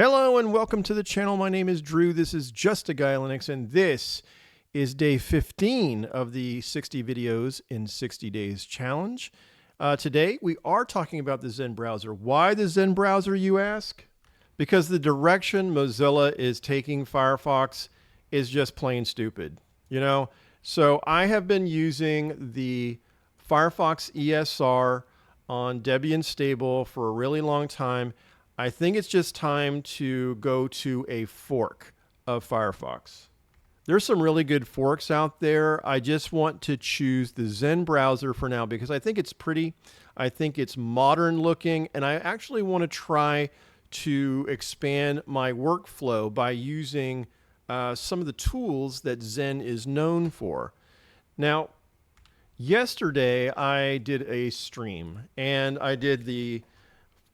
Hello and welcome to the channel. My name is Drew. This is JustAGuyLinux, and this is day 15 of the 60 videos in 60 days challenge. Today we are talking about the Zen browser. Why the Zen browser, you ask? Because the direction Mozilla is taking Firefox is just plain stupid. So I have been using the Firefox ESR on Debian stable for a really long time. I think it's just time to go to a fork of Firefox. There's some really good forks out there. I just want to choose the Zen browser for now because I think it's pretty. I think it's modern looking, and I actually want to try to expand my workflow by using some of the tools that Zen is known for. Now, yesterday I did a stream, and I did the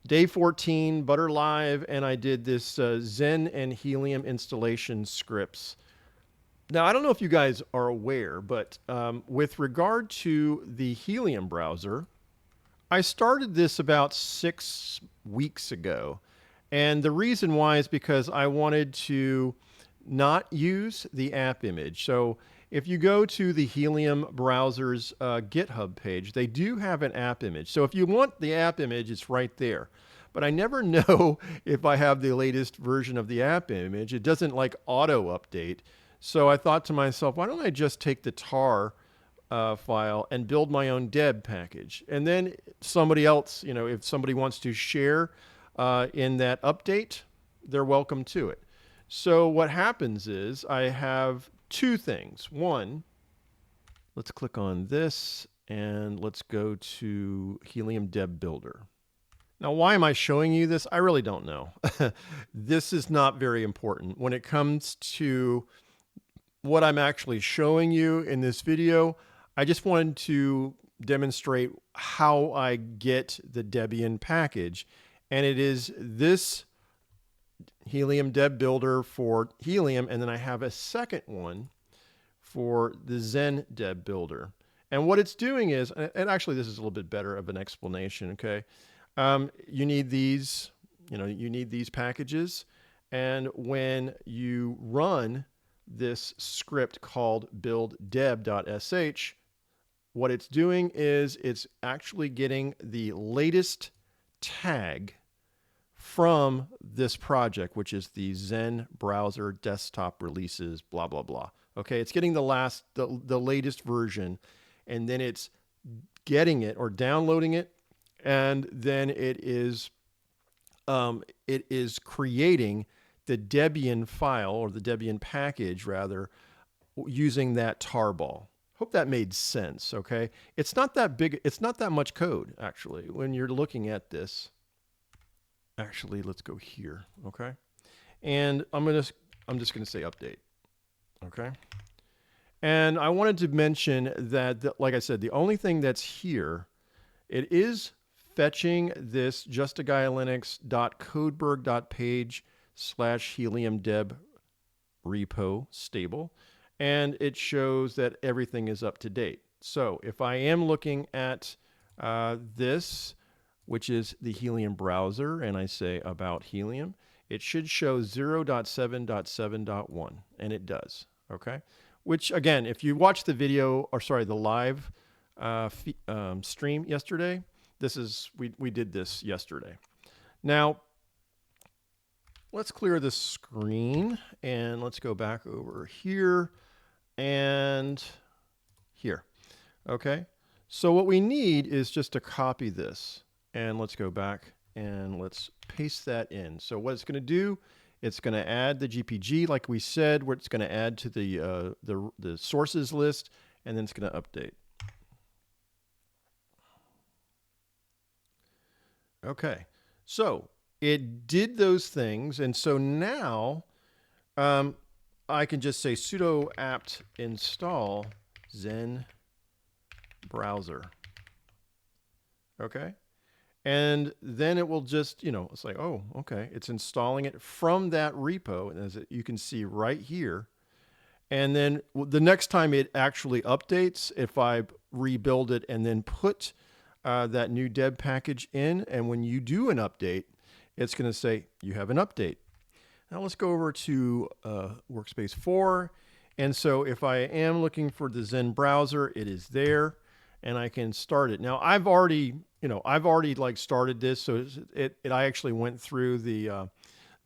Day 14 Butter Live, and I did this Zen and Helium installation scripts. Now, I don't know if you guys are aware, but with regard to the Helium browser, I started this about 6 weeks ago. And the reason why is because I wanted to not use the app image. So if you go to the Helium Browser's GitHub page, they do have an app image. So if you want the app image, it's right there. But I never know if I have the latest version of the app image. It doesn't like auto update. So I thought to myself, why don't I just take the tar file and build my own deb package? And then somebody else, if somebody wants to share in that update, they're welcome to it. So what happens is I have two things. One, let's click on this and let's go to Helium Deb Builder. Now, why am I showing you this? I really don't know. This is not very important. When it comes to what I'm actually showing you in this video, I just wanted to demonstrate how I get the Debian package. And it is this Helium Deb Builder for Helium, and then I have a second one for the Zen Deb Builder. And what it's doing is, and actually this is a little bit better of an explanation, okay? You need these, you need these packages. And when you run this script called builddeb.sh, what it's doing is it's actually getting the latest tag from this project, which is the Zen browser desktop releases, blah, blah, blah. Okay, it's getting the latest version, and then it's getting it or downloading it, and then it is creating the Debian file, or the Debian package rather, using that tarball. Hope that made sense, okay? It's not that big, it's not that much code, actually, when you're looking at this. Actually, let's go here, okay? And I'm just gonna say update, okay? And I wanted to mention that, like I said, the only thing that's here, it is fetching this justaguylinux.codeberg.page/heliumdeb repo stable, and it shows that everything is up to date. So if I am looking at this, which is the Helium browser, and I say about Helium, it should show 0.7.7.1, and it does, okay? Which, again, if you watch the video, or sorry, the live stream yesterday, we did this yesterday. Now, let's clear the screen, and let's go back over here and here, okay? So what we need is just to copy this. And let's go back and let's paste that in. So what it's going to do, it's going to add the GPG like we said, where it's going to add to the sources list, and then it's going to update. Okay, so it did those things, and so now I can just say sudo apt install Zen browser. Okay. And then it will just, it's like, oh, okay, it's installing it from that repo, and as you can see right here. And then the next time it actually updates, if I rebuild it and then put that new deb package in, and when you do an update, it's going to say you have an update. Now let's go over to workspace 4. And so if I am looking for the Zen browser, it is there and I can start it. Now I've already like started this. So I actually went through the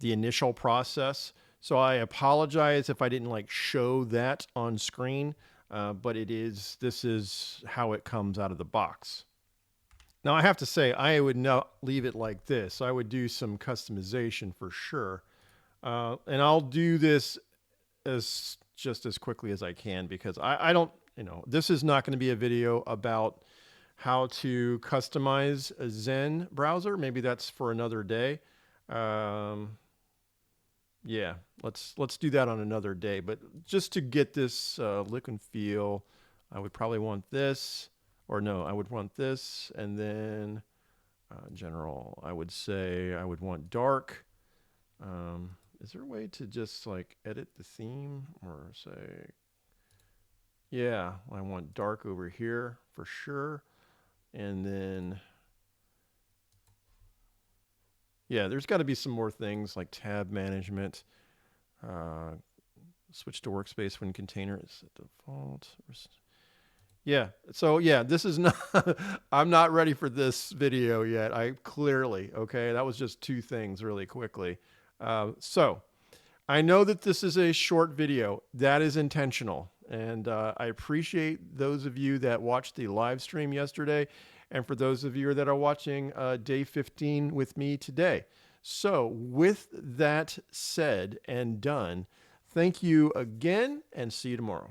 initial process. So I apologize if I didn't like show that on screen, but this is how it comes out of the box. Now I have to say, I would not leave it like this. I would do some customization for sure. And I'll do this just as quickly as I can because I don't, this is not going to be a video about how to customize a Zen browser. Maybe that's for another day. Yeah, let's do that on another day. But just to get this look and feel, I would probably want this, or no, I would want this, and then general, I would say I would want dark. Is there a way to just like edit the theme or say, yeah, I want dark over here for sure. And then, yeah, there's got to be some more things like tab management, switch to workspace when container is at default. Yeah, so yeah, this is not, I'm not ready for this video yet. Okay, that was just two things really quickly. So I know that this is a short video. That is intentional. And I appreciate those of you that watched the live stream yesterday. And for those of you that are watching day 15 with me today. So with that said and done, thank you again and see you tomorrow.